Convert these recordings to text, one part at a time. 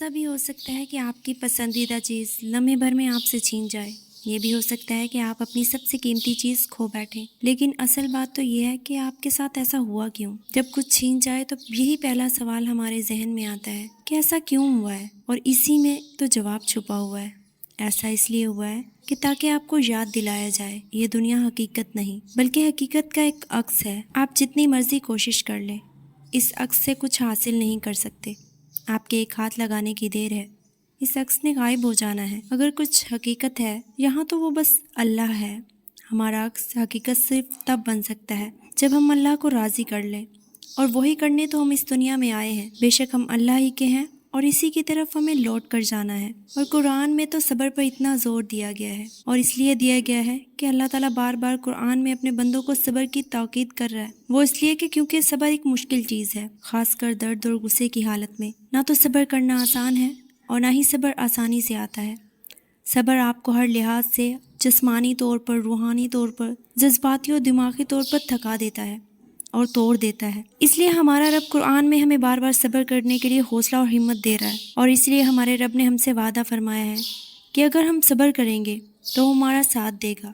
ایسا بھی ہو سکتا ہے کہ آپ کی پسندیدہ چیز لمحے بھر میں آپ سے چھین جائے، یہ بھی ہو سکتا ہے کہ آپ اپنی سب سے قیمتی چیز کھو بیٹھیں، لیکن اصل بات تو یہ ہے کہ آپ کے ساتھ ایسا ہوا کیوں؟ جب کچھ چھین جائے تو یہی پہلا سوال ہمارے ذہن میں آتا ہے کہ ایسا کیوں ہوا ہے، اور اسی میں تو جواب چھپا ہوا ہے۔ ایسا اس لیے ہوا ہے کہ تاکہ آپ کو یاد دلایا جائے یہ دنیا حقیقت نہیں بلکہ حقیقت کا ایک عکس ہے۔ آپ جتنی مرضی کوشش کر لیں اس عکس سے کچھ حاصل نہیں کر سکتے۔ آپ کے ایک ہاتھ لگانے کی دیر ہے، اس عکس نے غائب ہو جانا ہے۔ اگر کچھ حقیقت ہے یہاں تو وہ بس اللہ ہے۔ ہمارا عکس حقیقت صرف تب بن سکتا ہے جب ہم اللہ کو راضی کر لیں، اور وہی کرنے تو ہم اس دنیا میں آئے ہیں۔ بے شک ہم اللہ ہی کے ہیں اور اسی کی طرف ہمیں لوٹ کر جانا ہے۔ اور قرآن میں تو صبر پر اتنا زور دیا گیا ہے، اور اس لیے دیا گیا ہے کہ اللہ تعالیٰ بار بار قرآن میں اپنے بندوں کو صبر کی تاکید کر رہا ہے۔ وہ اس لیے کہ کیونکہ صبر ایک مشکل چیز ہے، خاص کر درد اور غصے کی حالت میں۔ نہ تو صبر کرنا آسان ہے اور نہ ہی صبر آسانی سے آتا ہے۔ صبر آپ کو ہر لحاظ سے، جسمانی طور پر، روحانی طور پر، جذباتی اور دماغی طور پر تھکا دیتا ہے اور توڑ دیتا ہے۔ اس لیے ہمارا رب قرآن میں ہمیں بار بار صبر کرنے کے لیے حوصلہ اور ہمت دے رہا ہے، اور اس لیے ہمارے رب نے ہم سے وعدہ فرمایا ہے کہ اگر ہم صبر کریں گے تو وہ ہمارا ساتھ دے گا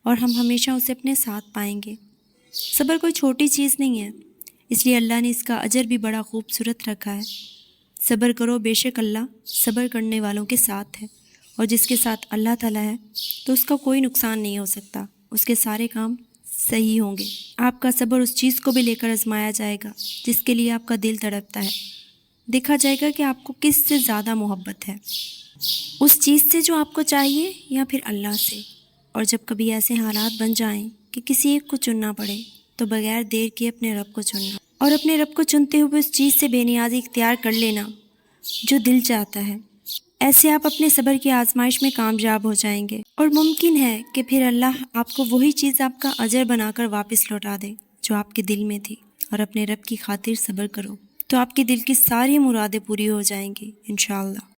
اور ہم ہمیشہ اسے اپنے ساتھ پائیں گے۔ صبر کوئی چھوٹی چیز نہیں ہے، اس لیے اللہ نے اس کا اجر بھی بڑا خوبصورت رکھا ہے۔ صبر کرو، بے شک اللہ صبر کرنے والوں کے ساتھ ہے، اور جس کے ساتھ اللہ تعالیٰ ہے تو اس کا کوئی نقصان نہیں ہو سکتا، اس کے سارے کام صحیح ہوں گے۔ آپ کا صبر اس چیز کو بھی لے کر آزمایا جائے گا جس کے لیے آپ کا دل تڑپتا ہے۔ دیکھا جائے گا کہ آپ کو کس سے زیادہ محبت ہے، اس چیز سے جو آپ کو چاہیے یا پھر اللہ سے۔ اور جب کبھی ایسے حالات بن جائیں کہ کسی ایک کو چننا پڑے تو بغیر دیر کیے اپنے رب کو چننا، اور اپنے رب کو چنتے ہوئے اس چیز سے بے نیازی اختیار کر لینا جو دل چاہتا ہے۔ ایسے آپ اپنے صبر کی آزمائش میں کامیاب ہو جائیں گے، اور ممکن ہے کہ پھر اللہ آپ کو وہی چیز آپ کا اجر بنا کر واپس لوٹا دے جو آپ کے دل میں تھی۔ اور اپنے رب کی خاطر صبر کرو تو آپ کے دل کی ساری مرادیں پوری ہو جائیں گی انشاءاللہ۔